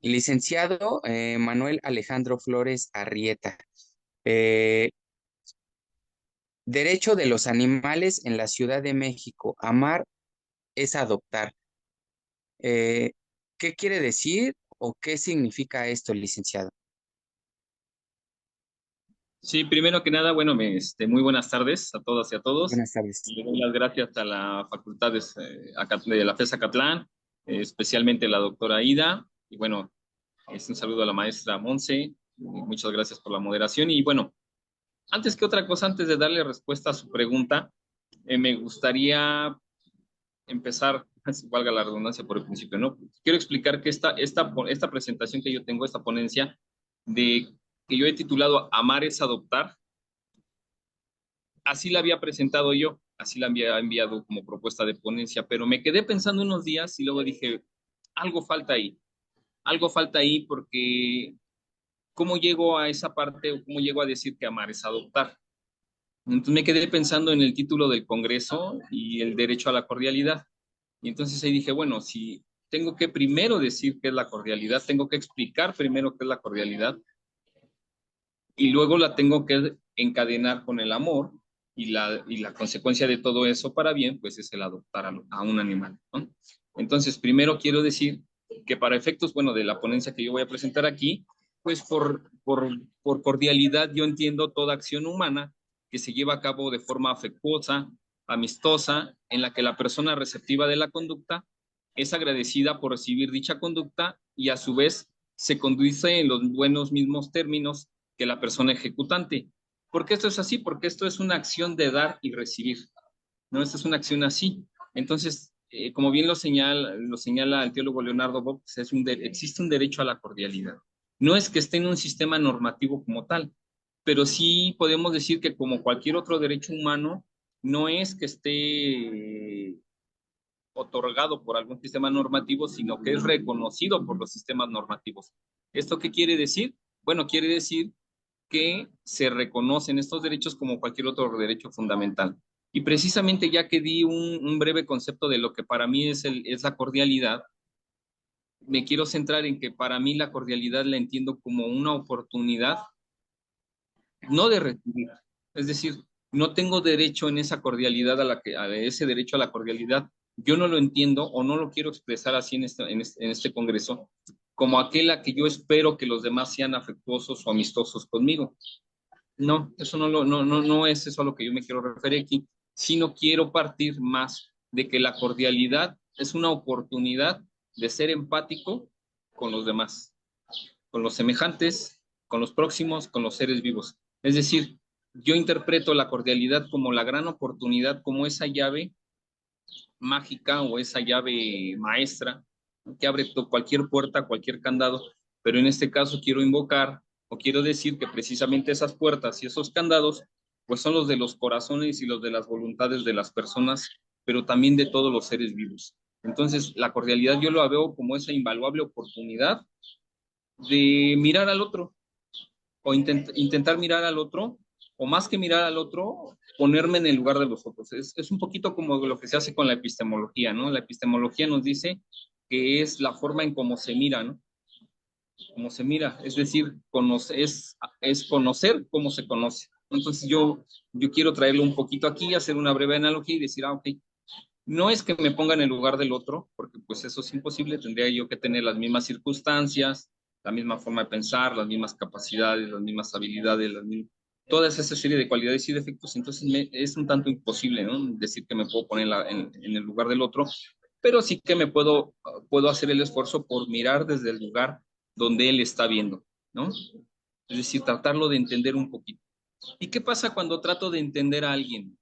Licenciado Manuel Alejandro Flores Arrieta. eh, Derecho de los animales en la Ciudad de México. Amar es adoptar. Eh, ¿Qué quiere decir o qué significa esto, licenciado? Sí, primero que nada, bueno, muy buenas tardes a todas y a todos. Buenas tardes. Le doy las gracias a la Facultad de la FES Acatlán, especialmente la doctora Ida, y bueno, es un saludo a la maestra Monse, muchas gracias por la moderación. Y bueno, antes que otra cosa, antes de darle respuesta a su pregunta, me gustaría empezar, si valga la redundancia por el principio, ¿no? Quiero explicar que esta presentación que yo tengo, esta ponencia, de que yo he titulado Amar es adoptar, así la había presentado yo, así la había enviado como propuesta de ponencia, pero me quedé pensando unos días y luego dije, algo falta ahí, algo falta ahí porque ¿cómo llego a esa parte o cómo llego a decir que amar es adoptar? Entonces me quedé pensando en el título del Congreso y el derecho a la cordialidad. Y entonces ahí dije, bueno, si tengo que primero decir qué es la cordialidad, tengo que explicar primero qué es la cordialidad y luego la tengo que encadenar con el amor y la consecuencia de todo eso para bien, pues es el adoptar a un animal, ¿no? Entonces, primero quiero decir que para efectos, bueno, de la ponencia que yo voy a presentar aquí, pues por cordialidad yo entiendo toda acción humana que se lleva a cabo de forma afectuosa, amistosa, en la que la persona receptiva de la conducta es agradecida por recibir dicha conducta y a su vez se conduce en los buenos mismos términos que la persona ejecutante. ¿Por qué esto es así? Porque esto es una acción de dar y recibir, ¿no? Esta es una acción así. Entonces, como bien lo señala el teólogo Leonardo Box, existe un derecho a la cordialidad. No es que esté en un sistema normativo como tal, pero sí podemos decir que como cualquier otro derecho humano, no es que esté otorgado por algún sistema normativo, sino que es reconocido por los sistemas normativos. ¿Esto qué quiere decir? Bueno, quiere decir que se reconocen estos derechos como cualquier otro derecho fundamental. Y precisamente ya que di un breve concepto de lo que para mí es la cordialidad, me quiero centrar en que para mí la cordialidad la entiendo como una oportunidad, no de recibir. Es decir, no tengo derecho en esa cordialidad a ese derecho a la cordialidad. Yo no lo entiendo o no lo quiero expresar así en este congreso, como aquel a que yo espero que los demás sean afectuosos o amistosos conmigo. No, eso no es eso a lo que yo me quiero referir aquí, sino quiero partir más de que la cordialidad es una oportunidad de ser empático con los demás, con los semejantes, con los próximos, con los seres vivos. Es decir, yo interpreto la cordialidad como la gran oportunidad, como esa llave mágica o esa llave maestra que abre cualquier puerta, cualquier candado, pero en este caso quiero invocar o quiero decir que precisamente esas puertas y esos candados pues son los de los corazones y los de las voluntades de las personas, pero también de todos los seres vivos. Entonces, la cordialidad yo lo veo como esa invaluable oportunidad de mirar al otro o intentar mirar al otro, o más que mirar al otro, ponerme en el lugar de los otros. Es un poquito como lo que se hace con la epistemología, ¿no? La epistemología nos dice que es la forma en cómo se mira, ¿no? Cómo se mira, es decir, es conocer cómo se conoce. Entonces yo quiero traerlo un poquito aquí, hacer una breve analogía y decir, ok, no es que me ponga en el lugar del otro, porque pues eso es imposible, tendría yo que tener las mismas circunstancias, la misma forma de pensar, las mismas capacidades, las mismas habilidades, toda esa serie de cualidades y defectos, entonces es un tanto imposible, ¿no? Decir que me puedo poner en el lugar del otro, pero sí que puedo hacer el esfuerzo por mirar desde el lugar donde él está viendo, ¿no? Es decir, tratarlo de entender un poquito. ¿Y qué pasa cuando trato de entender a alguien?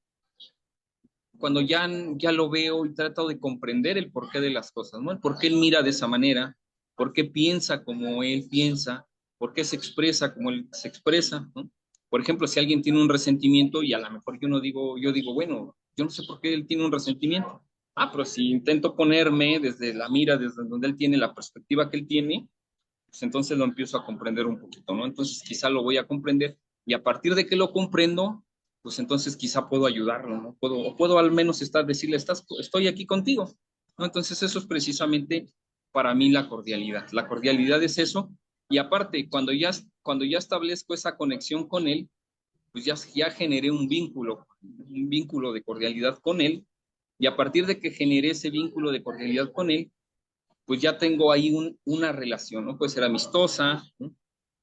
Cuando ya lo veo y trato de comprender el porqué de las cosas, ¿no? El por qué él mira de esa manera, por qué piensa como él piensa, por qué se expresa como él se expresa, ¿no? Por ejemplo, si alguien tiene un resentimiento y a lo mejor yo digo, bueno, yo no sé por qué él tiene un resentimiento. Ah, pero si intento ponerme desde la mira, desde donde él tiene, la perspectiva que él tiene, pues entonces lo empiezo a comprender un poquito, ¿no? Entonces quizá lo voy a comprender y a partir de que lo comprendo, pues entonces quizá puedo ayudarlo, ¿no? O puedo al menos decirle, estoy aquí contigo, ¿no? Entonces eso es precisamente para mí la cordialidad. La cordialidad es eso, y aparte, cuando ya establezco esa conexión con él, pues ya generé un vínculo de cordialidad con él, y a partir de que generé ese vínculo de cordialidad con él, pues ya tengo ahí una relación, ¿no? Puede ser amistosa, ¿no?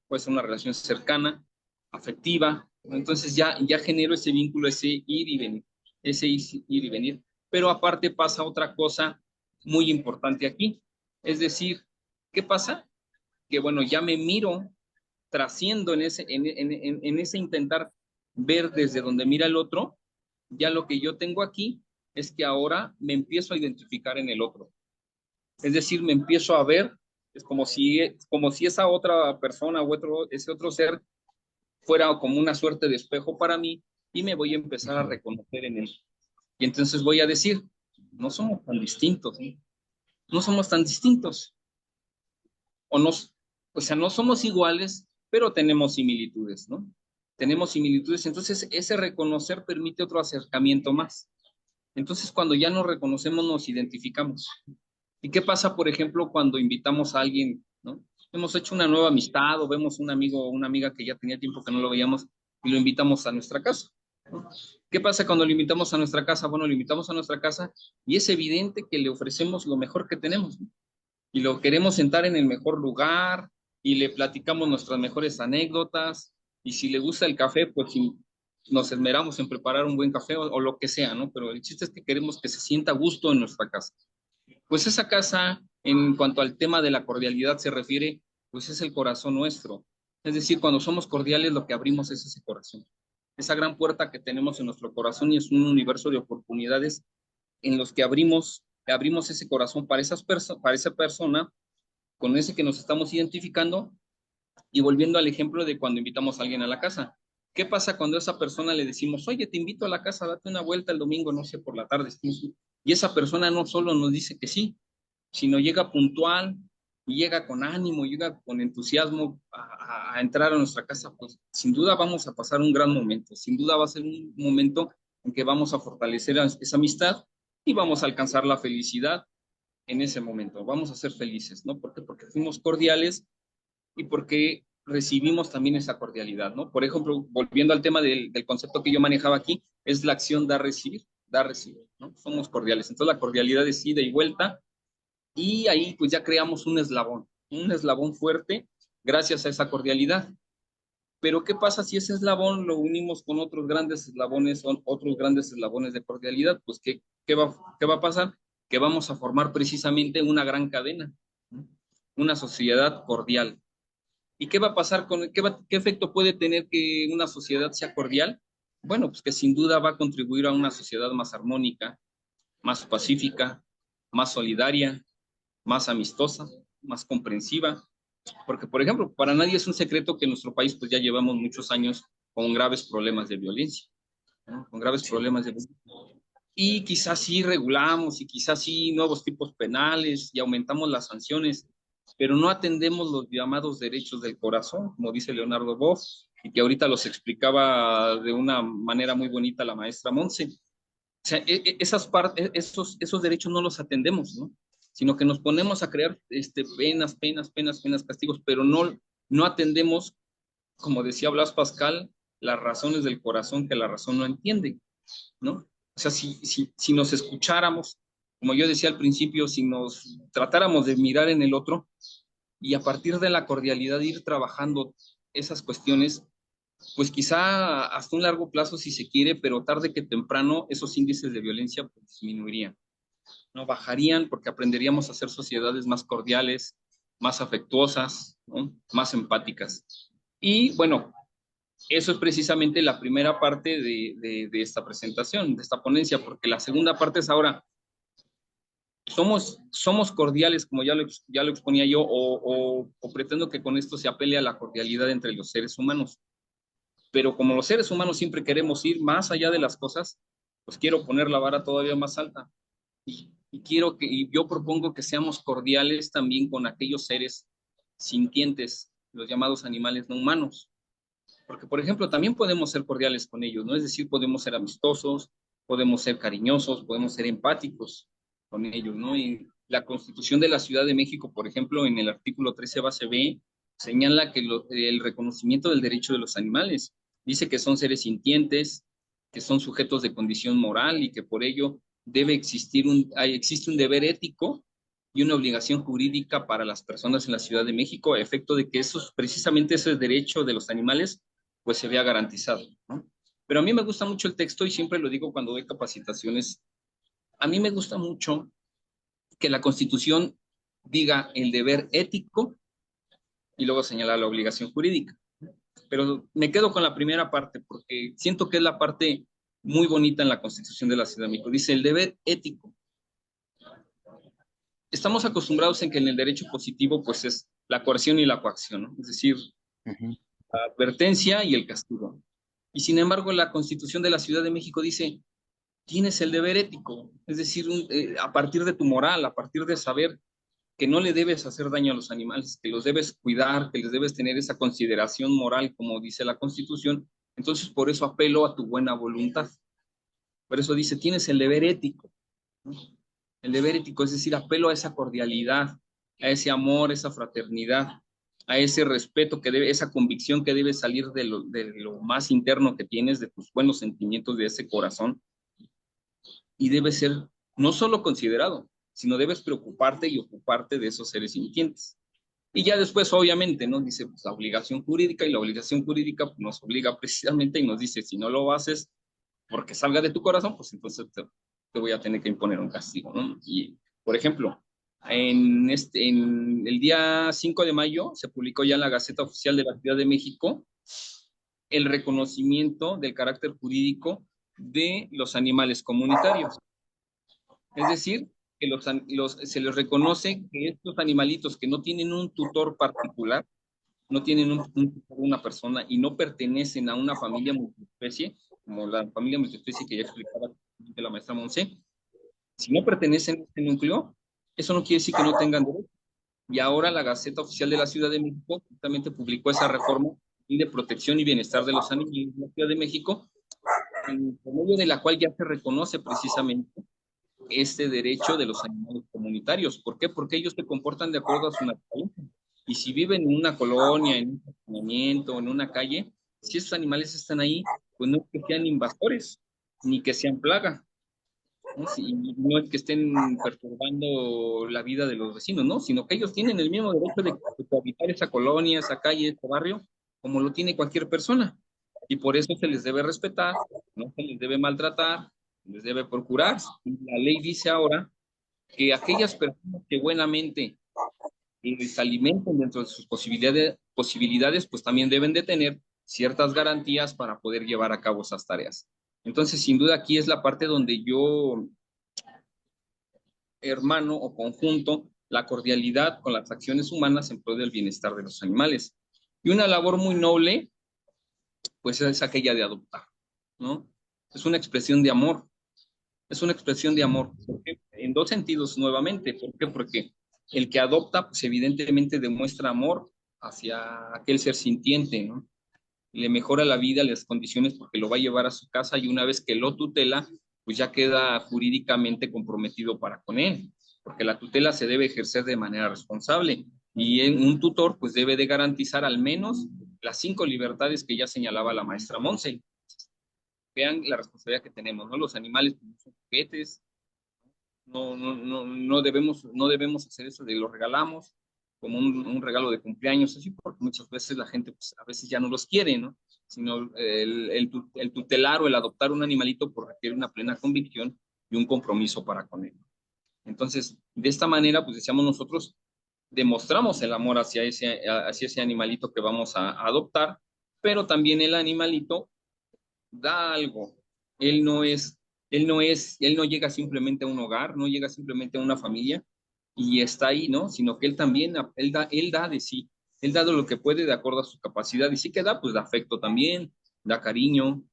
Puede ser una relación cercana, afectiva, ¿no? Entonces ya genero ese vínculo, ese ir y venir, ese ir y venir. Pero aparte pasa otra cosa muy importante aquí, es decir, ¿qué pasa? Que bueno, ya me miro, trasciendo en ese intentar ver desde donde mira el otro, ya lo que yo tengo aquí es que ahora me empiezo a identificar en el otro. Es decir, me empiezo a ver, es como si esa otra persona o ese otro ser fuera como una suerte de espejo para mí, y me voy a empezar a Ujú. reconocer en él. Y entonces voy a decir, no somos tan distintos, ¿no? No somos tan distintos. O, nos, o sea, no somos iguales, pero tenemos similitudes, ¿no? Tenemos similitudes. Entonces, ese reconocer permite otro acercamiento más. Entonces, cuando ya nos reconocemos, nos identificamos. ¿Y qué pasa, por ejemplo, cuando invitamos a alguien, ¿no? Hemos hecho una nueva amistad o vemos un amigo o una amiga que ya tenía tiempo que no lo veíamos y lo invitamos a nuestra casa, ¿no? ¿Qué pasa cuando lo invitamos a nuestra casa? Bueno, lo invitamos a nuestra casa y es evidente que le ofrecemos lo mejor que tenemos, ¿no? Y lo queremos sentar en el mejor lugar y le platicamos nuestras mejores anécdotas, y si le gusta el café, pues si nos esmeramos en preparar un buen café o lo que sea, ¿no? Pero el chiste es que queremos que se sienta a gusto en nuestra casa. Pues esa casa, en cuanto al tema de la cordialidad se refiere, pues es el corazón nuestro. Es decir, cuando somos cordiales, lo que abrimos es ese corazón. Esa gran puerta que tenemos en nuestro corazón, y es un universo de oportunidades en los que abrimos ese corazón para, para esa persona con ese que nos estamos identificando. Y volviendo al ejemplo de cuando invitamos a alguien a la casa, ¿qué pasa cuando a esa persona le decimos, oye, te invito a la casa, date una vuelta el domingo, no sé, por la tarde? Y esa persona no solo nos dice que sí, sino llega puntual y llega con ánimo, llega con entusiasmo a entrar a nuestra casa, pues sin duda vamos a pasar un gran momento, sin duda va a ser un momento en que vamos a fortalecer esa amistad y vamos a alcanzar la felicidad en ese momento, vamos a ser felices, ¿no? ¿Por qué? Porque fuimos cordiales y porque recibimos también esa cordialidad, ¿no? Por ejemplo, volviendo al tema del concepto que yo manejaba aquí, es la acción dar, recibir, ¿no? Somos cordiales. Entonces la cordialidad es ida y vuelta, y ahí pues ya creamos un eslabón fuerte gracias a esa cordialidad. Pero ¿qué pasa si ese eslabón lo unimos con otros grandes eslabones, son otros grandes eslabones de cordialidad? Pues ¿qué va a pasar? Que vamos a formar precisamente una gran cadena, ¿no? Una sociedad cordial. ¿Y qué va a pasar qué efecto puede tener que una sociedad sea cordial? Bueno, pues que sin duda va a contribuir a una sociedad más armónica, más pacífica, más solidaria, más amistosa, más comprensiva. Porque, por ejemplo, para nadie es un secreto que en nuestro país pues ya llevamos muchos años con graves problemas de violencia, ¿no? Con graves Sí. problemas de violencia. Y quizás sí regulamos y quizás sí nuevos tipos penales y aumentamos las sanciones, pero no atendemos los llamados derechos del corazón, como dice Leonardo Boff, y que ahorita los explicaba de una manera muy bonita la maestra Monse. O sea, esos derechos no los atendemos, ¿no? Sino que nos ponemos a crear penas, castigos, pero no atendemos, como decía Blas Pascal, las razones del corazón que la razón no entiende, ¿no? O sea, si nos escucháramos, como yo decía al principio, si nos tratáramos de mirar en el otro y a partir de la cordialidad ir trabajando esas cuestiones, pues quizá hasta un largo plazo si se quiere, pero tarde que temprano esos índices de violencia pues, disminuirían, ¿no? Bajarían porque aprenderíamos a ser sociedades más cordiales, más afectuosas, ¿no? Más empáticas. Y bueno, eso es precisamente la primera parte de esta presentación, de esta ponencia, porque la segunda parte es ahora, somos cordiales, como ya lo exponía yo, o pretendo que con esto se apele a la cordialidad entre los seres humanos. Pero como los seres humanos siempre queremos ir más allá de las cosas, pues quiero poner la vara todavía más alta. Y yo propongo que seamos cordiales también con aquellos seres sintientes, los llamados animales no humanos. Porque, por ejemplo, también podemos ser cordiales con ellos, ¿no? Es decir, podemos ser amistosos, podemos ser cariñosos, podemos ser empáticos con ellos, ¿no? La Constitución de la Ciudad de México, por ejemplo, en el artículo 13 base B, señala que el reconocimiento del derecho de los animales. Dice que son seres sintientes, que son sujetos de condición moral y que por ello existe un deber ético y una obligación jurídica para las personas en la Ciudad de México a efecto de que precisamente ese derecho de los animales pues se vea garantizado, ¿no? Pero a mí me gusta mucho el texto y siempre lo digo cuando doy capacitaciones. A mí me gusta mucho que la Constitución diga el deber ético y luego señala la obligación jurídica. Pero me quedo con la primera parte porque siento que es la parte muy bonita en la Constitución de la Ciudad de México. Dice el deber ético. Estamos acostumbrados en que en el derecho positivo pues es la coerción y la coacción, ¿no? Es decir, Ujú. la advertencia y el castigo. Y sin embargo, la Constitución de la Ciudad de México dice, tienes el deber ético, es decir, a partir de tu moral, a partir de saber que no le debes hacer daño a los animales, que los debes cuidar, que les debes tener esa consideración moral, como dice la Constitución. Entonces, por eso apelo a tu buena voluntad. Por eso dice, tienes el deber ético, ¿no? El deber ético, es decir, apelo a esa cordialidad, a ese amor, esa fraternidad, a ese respeto que debe, esa convicción que debe salir de lo más interno que tienes, de tus buenos sentimientos, de ese corazón, y debe ser no solo considerado, sino debes preocuparte y ocuparte de esos seres sintientes. Y ya después, obviamente, ¿no? Dice pues, la obligación jurídica, y la obligación jurídica pues, nos obliga precisamente y nos dice, si no lo haces porque salga de tu corazón, pues entonces te voy a tener que imponer un castigo, ¿no? Y, por ejemplo, en el día 5 de mayo se publicó ya en la Gaceta Oficial de la Ciudad de México el reconocimiento del carácter jurídico de los animales comunitarios. Es decir, que se les reconoce que estos animalitos que no tienen un tutor particular, no tienen un tutor, una persona y no pertenecen a una familia multiespecie, como la familia multiespecie que ya explicaba la maestra Monse, si no pertenecen a este núcleo, eso no quiere decir que no tengan derecho. Y ahora la Gaceta Oficial de la Ciudad de México justamente publicó esa reforma de protección y bienestar de los animales de la Ciudad de México, por medio de la cual ya se reconoce precisamente este derecho de los animales comunitarios. ¿Por qué? Porque ellos se comportan de acuerdo a su naturaleza. Y si viven en una colonia, en un fraccionamiento, en una calle, si esos animales están ahí, pues no es que sean invasores, ni que sean plaga, ¿no? No es que estén perturbando la vida de los vecinos, ¿no? Sino que ellos tienen el mismo derecho de habitar esa colonia, esa calle, ese barrio, como lo tiene cualquier persona. Y por eso se les debe respetar, no se les debe maltratar, se les debe procurar. Y la ley dice ahora que aquellas personas que buenamente se alimenten dentro de sus posibilidades, pues también deben de tener ciertas garantías para poder llevar a cabo esas tareas. Entonces, sin duda, aquí es la parte donde yo, hermano o conjunto, la cordialidad con las acciones humanas en pro del bienestar de los animales. Y una labor muy noble, pues es aquella de adoptar, ¿no? Es una expresión de amor, es una expresión de amor, porque en dos sentidos nuevamente. ¿Por qué? Porque el que adopta, pues evidentemente demuestra amor hacia aquel ser sintiente, ¿no? Le mejora la vida, las condiciones, porque lo va a llevar a su casa y una vez que lo tutela, pues ya queda jurídicamente comprometido para con él, porque la tutela se debe ejercer de manera responsable y un tutor pues debe de garantizar al menos las 5 libertades que ya señalaba la maestra Monse. Vean la responsabilidad que tenemos, ¿no? Los animales pues, son juguetes, no debemos hacer eso de los regalamos como un regalo de cumpleaños, así, porque muchas veces la gente, pues, a veces ya no los quiere, ¿no? Sino el tutelar o el adoptar un animalito pues, requiere una plena convicción y un compromiso para con él. Entonces, de esta manera, pues decíamos nosotros, demostramos el amor hacia ese animalito que vamos a adoptar, pero también el animalito da algo. Él no es, él no llega simplemente a un hogar, no llega simplemente a una familia y está ahí, ¿no? Sino que él también, él da de sí, él da de lo que puede de acuerdo a su capacidad y sí que da, pues da afecto también, da cariño,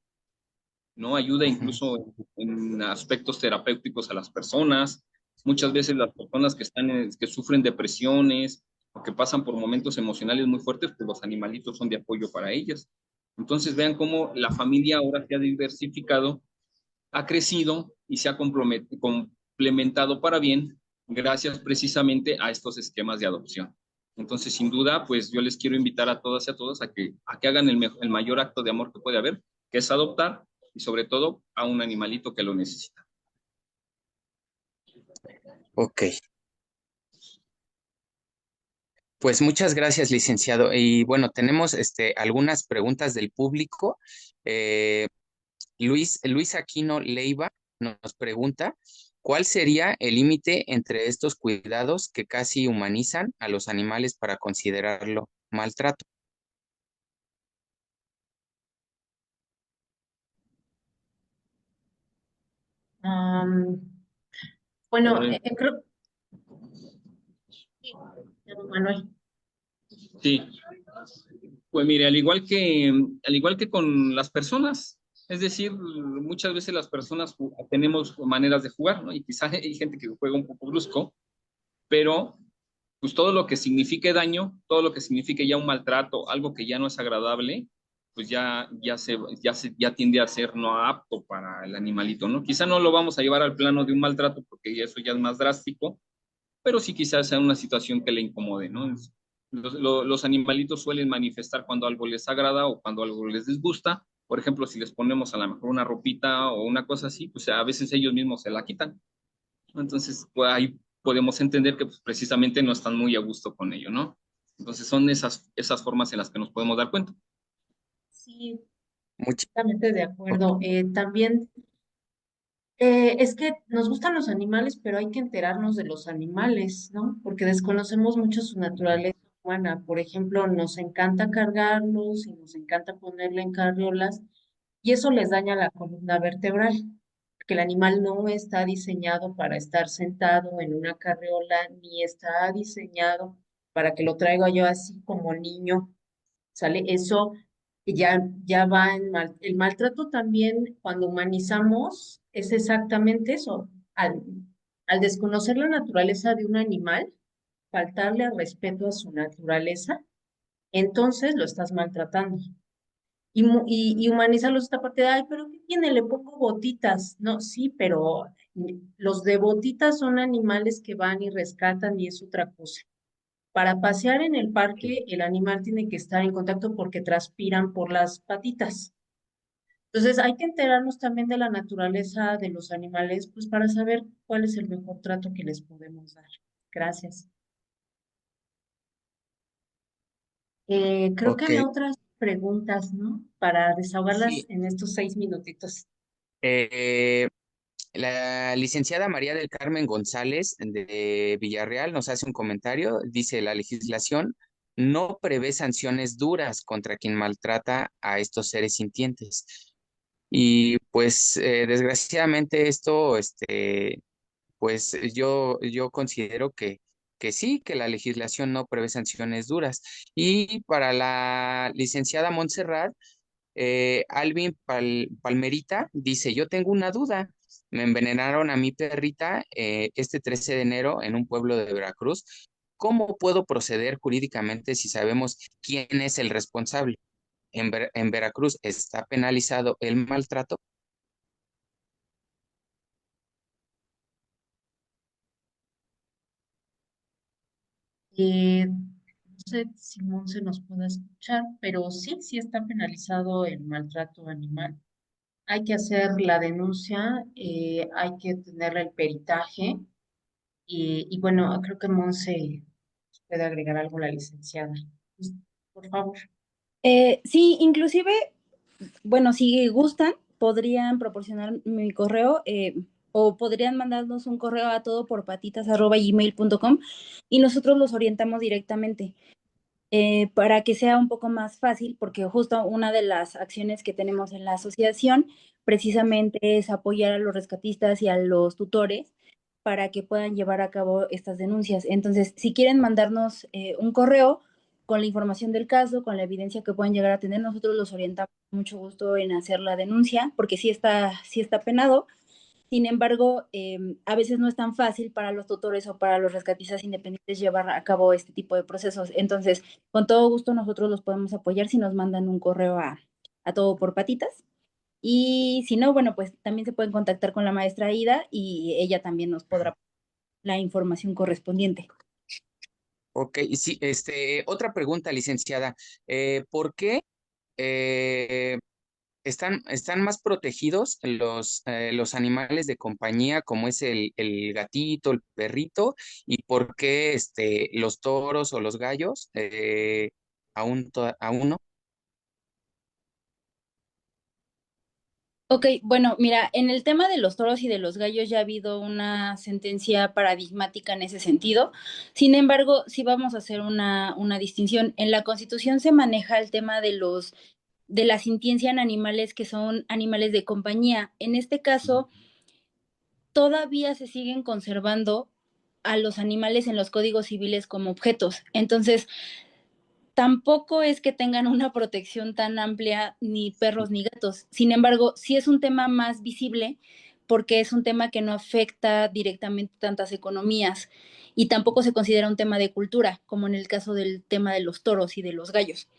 ¿no? Ayuda Ujú. incluso en aspectos terapéuticos a las personas. Muchas veces las personas que sufren depresiones o que pasan por momentos emocionales muy fuertes, pues los animalitos son de apoyo para ellas. Entonces vean cómo la familia ahora se ha diversificado, ha crecido y se ha complementado para bien gracias precisamente a estos esquemas de adopción. Entonces, sin duda, pues yo les quiero invitar a todas y a todos a que hagan el mayor acto de amor que puede haber, que es adoptar, y sobre todo a un animalito que lo necesita. Ok, pues muchas gracias, licenciado. Y bueno, tenemos algunas preguntas del público. Eh, Luis Aquino Leiva nos pregunta, ¿cuál sería el límite entre estos cuidados que casi humanizan a los animales para considerarlo maltrato? Am, bueno, creo que Manuel. Sí, pues mire, al igual que con las personas, es decir, muchas veces las personas tenemos maneras de jugar, ¿no? Y quizás hay gente que juega un poco brusco, pero pues todo lo que signifique daño, todo lo que signifique ya un maltrato, algo que ya no es agradable, pues ya tiende a ser no apto para el animalito, ¿no? Quizá no lo vamos a llevar al plano de un maltrato porque eso ya es más drástico, pero sí quizás sea una situación que le incomode, ¿no? Los animalitos suelen manifestar cuando algo les agrada o cuando algo les disgusta. Por ejemplo, si les ponemos a lo mejor una ropita o una cosa así, pues a veces ellos mismos se la quitan. Entonces, pues ahí podemos entender que pues, precisamente no están muy a gusto con ello, ¿no? Entonces, son esas formas en las que nos podemos dar cuenta. Sí, Much- totalmente de ok, acuerdo. También es que nos gustan los animales, pero hay que enterarnos de los animales, ¿no? Porque desconocemos mucho su naturaleza humana. Por ejemplo, nos encanta cargarlos y nos encanta ponerle en carriolas y eso les daña la columna vertebral, porque el animal no está diseñado para estar sentado en una carriola, ni está diseñado para que lo traiga yo así como niño. ¿Sale? Eso ya va en el maltrato también, cuando humanizamos, es exactamente eso. Al desconocer la naturaleza de un animal, faltarle al respeto a su naturaleza, entonces lo estás maltratando. Y humanizarlos esta parte de, ay, pero ¿qué tiene? Le pongo botitas. No, sí, pero los de botitas son animales que van y rescatan y es otra cosa. Para pasear en el parque, el animal tiene que estar en contacto porque transpiran por las patitas. Entonces, hay que enterarnos también de la naturaleza de los animales, pues para saber cuál es el mejor trato que les podemos dar. Gracias. Creo que ok. había otras preguntas, ¿no? Para desahogarlas Sí, en estos 6 minutitos. eh, la licenciada María del Carmen González de Villarreal nos hace un comentario. Dice, la legislación no prevé sanciones duras contra quien maltrata a estos seres sintientes. Y pues desgraciadamente esto, pues yo considero que sí, que la legislación no prevé sanciones duras. Y para la licenciada Montserrat, Alvin Palmerita dice, yo tengo una duda. Me envenenaron a mi perrita este 13 de enero en un pueblo de Veracruz. ¿Cómo puedo proceder jurídicamente si sabemos quién es el responsable? En Veracruz está penalizado el maltrato. No sé si Monse nos puede escuchar, pero sí, sí está penalizado el maltrato animal. Hay que hacer la denuncia, hay que tener el peritaje y bueno, creo que Monse puede agregar algo la licenciada. Pues, por favor. Sí, inclusive, bueno, si gustan, podrían proporcionar mi correo o podrían mandarnos un correo a todoporpatitas@gmail.com y nosotros los orientamos directamente para que sea un poco más fácil, porque justo una de las acciones que tenemos en la asociación precisamente es apoyar a los rescatistas y a los tutores para que puedan llevar a cabo estas denuncias. Entonces, si quieren mandarnos un correo con la información del caso, con la evidencia que pueden llegar a tener, nosotros los orientamos con mucho gusto en hacer la denuncia, porque sí está penado. Sin embargo, a veces no es tan fácil para los tutores o para los rescatistas independientes llevar a cabo este tipo de procesos. Entonces, con todo gusto nosotros los podemos apoyar si nos mandan un correo a todo por patitas. Y si no, bueno, pues también se pueden contactar con la maestra Ida y ella también nos podrá. la información correspondiente. Ok, sí, otra pregunta, licenciada. ¿Por qué eh, están más protegidos los animales de compañía, como es el gatito, el perrito, y por qué los toros o los gallos aún no? Ok, bueno, mira, en el tema de los toros y de los gallos ya ha habido una sentencia paradigmática en ese sentido. Sin embargo, sí vamos a hacer una distinción. En la Constitución se maneja el tema de la sintiencia en animales que son animales de compañía. En este caso, todavía se siguen conservando a los animales en los códigos civiles como objetos. Entonces, tampoco es que tengan una protección tan amplia ni perros ni gatos. Sin embargo, sí es un tema más visible porque es un tema que no afecta directamente tantas economías y tampoco se considera un tema de cultura, como en el caso del tema de los toros y de los gallos,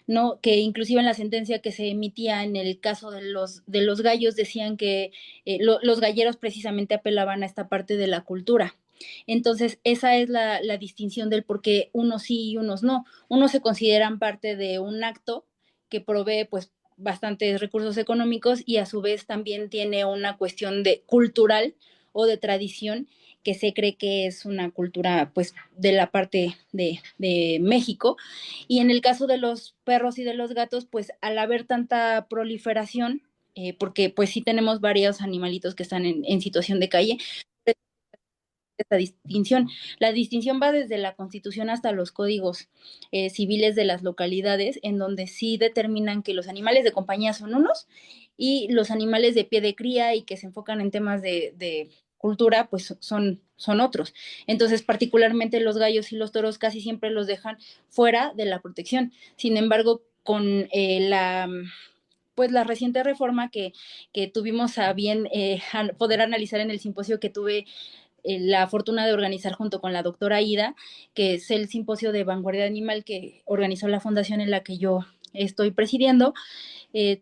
¿no? Que inclusive en la sentencia que se emitía en el caso de los gallos decían que los galleros precisamente apelaban a esta parte de la cultura. Entonces, esa es la distinción del por qué unos sí y unos no. Unos se consideran parte de un acto que provee pues bastantes recursos económicos y a su vez también tiene una cuestión de cultural o de tradición que se cree que es una cultura pues de la parte de México. Y en el caso de los perros y de los gatos, pues al haber tanta proliferación, porque pues sí tenemos varios animalitos que están en situación de calle, esta distinción. La distinción va desde la Constitución hasta los códigos civiles de las localidades, en donde sí determinan que los animales de compañía son unos y los animales de pie de cría y que se enfocan en temas de cultura, pues son otros. Entonces, particularmente los gallos y los toros casi siempre los dejan fuera de la protección. Sin embargo, con pues la reciente reforma que tuvimos a bien poder analizar en el simposio que tuve la fortuna de organizar junto con la doctora Ida, que es el simposio de vanguardia animal que organizó la fundación en la que yo estoy presidiendo.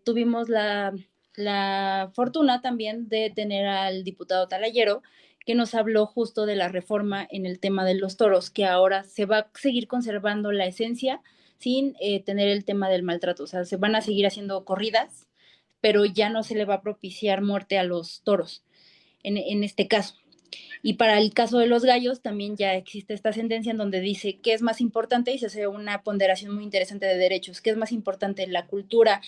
Tuvimos la fortuna también de tener al diputado Talayero, que nos habló justo de la reforma en el tema de los toros, que ahora se va a seguir conservando la esencia sin tener el tema del maltrato. O sea, se van a seguir haciendo corridas, pero ya no se le va a propiciar muerte a los toros en este caso. Y para el caso de los gallos también ya existe esta sentencia en donde dice qué es más importante y se hace una ponderación muy interesante de derechos, qué es más importante la cultura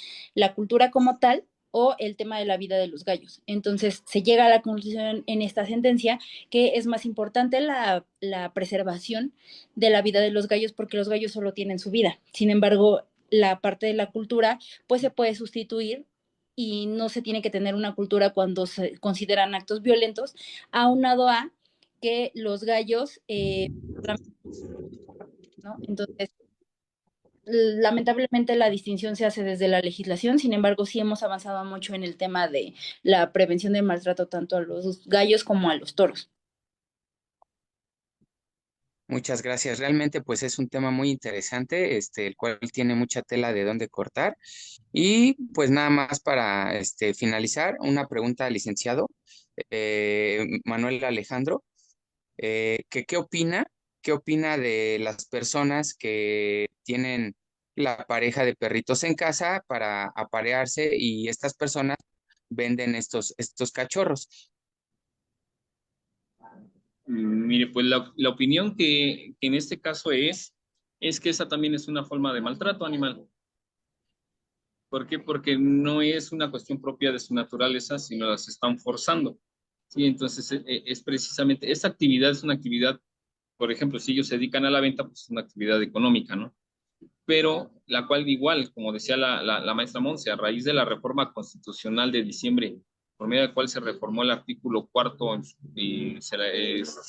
como tal o el tema de la vida de los gallos. Entonces se llega a la conclusión en esta sentencia que es más importante la preservación de la vida de los gallos porque los gallos solo tienen su vida. Sin embargo, la parte de la cultura pues se puede sustituir y no se tiene que tener una cultura cuando se consideran actos violentos, aunado a que los gallos, ¿no? Entonces, lamentablemente la distinción se hace desde la legislación, sin embargo, sí hemos avanzado mucho en el tema de la prevención del maltrato tanto a los gallos como a los toros. Muchas gracias. Realmente, pues es un tema muy interesante, el cual tiene mucha tela de dónde cortar. Y pues nada más para finalizar, una pregunta al licenciado Manuel Alejandro, ¿qué opina? ¿Qué opina de las personas que tienen la pareja de perritos en casa para aparearse y estas personas venden estos cachorros? Mire, pues la opinión que en este caso es que esa también es una forma de maltrato animal. ¿Por qué? Porque no es una cuestión propia de su naturaleza, sino las están forzando. Sí, entonces es precisamente, esa actividad es una actividad, por ejemplo, si ellos se dedican a la venta, pues es una actividad económica, ¿no? Pero la cual igual, como decía la maestra Monse, a raíz de la reforma constitucional de diciembre, por medio del cual se reformó el artículo cuarto y se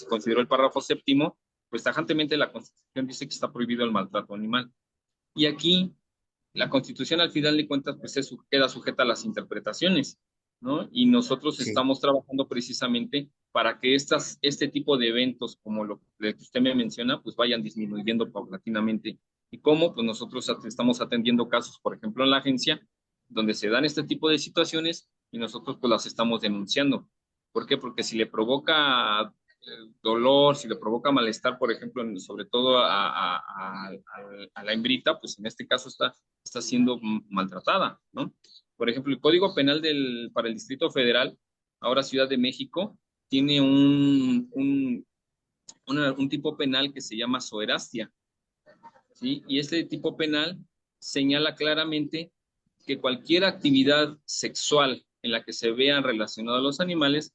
consideró el párrafo séptimo, pues tajantemente la Constitución dice que está prohibido el maltrato animal. Y aquí la Constitución al final de cuentas pues queda sujeta a las interpretaciones, ¿no? Y nosotros Sí. estamos trabajando precisamente para que este tipo de eventos como lo que usted me menciona pues vayan disminuyendo paulatinamente. ¿Y cómo? Pues nosotros estamos atendiendo casos, por ejemplo, en la agencia, donde se dan este tipo de situaciones y nosotros pues las estamos denunciando. ¿Por qué? Porque si le provoca dolor, si le provoca malestar, por ejemplo, sobre todo a la hembrita, pues en este caso está siendo maltratada, ¿no? Por ejemplo, el Código Penal para el Distrito Federal, ahora Ciudad de México, tiene un tipo penal que se llama soerastia, ¿sí? Y este tipo penal señala claramente que cualquier actividad sexual en la que se vean relacionados a los animales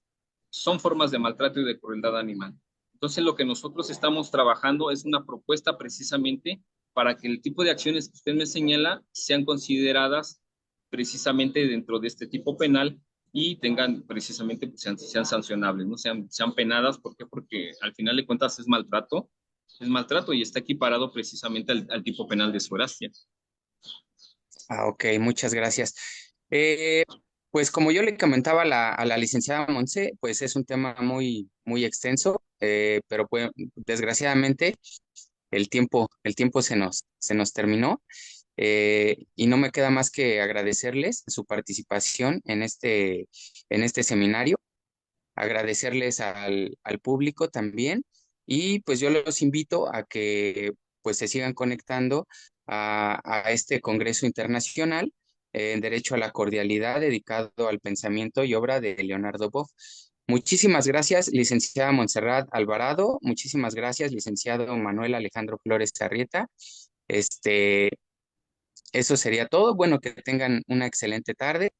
son formas de maltrato y de crueldad animal. Entonces, lo que nosotros estamos trabajando es una propuesta precisamente para que el tipo de acciones que usted me señala sean consideradas precisamente dentro de este tipo penal y tengan precisamente, pues, sean sancionables, ¿no? Sean penadas. ¿Por qué? Porque al final de cuentas es maltrato y está equiparado precisamente al tipo penal de Suecia. Ah, ok, muchas gracias. Eh, pues como yo le comentaba a la licenciada Monse, pues es un tema muy extenso, pero pues, desgraciadamente el tiempo se nos terminó, y no me queda más que agradecerles su participación en este seminario, agradecerles al público también, y pues yo los invito a que pues se sigan conectando a este Congreso Internacional en Derecho a la Cordialidad dedicado al pensamiento y obra de Leonardo Boff. Muchísimas gracias, licenciada Montserrat Alvarado. Muchísimas gracias, licenciado Manuel Alejandro Flores Arrieta. Este, eso sería todo. Bueno, que tengan una excelente tarde.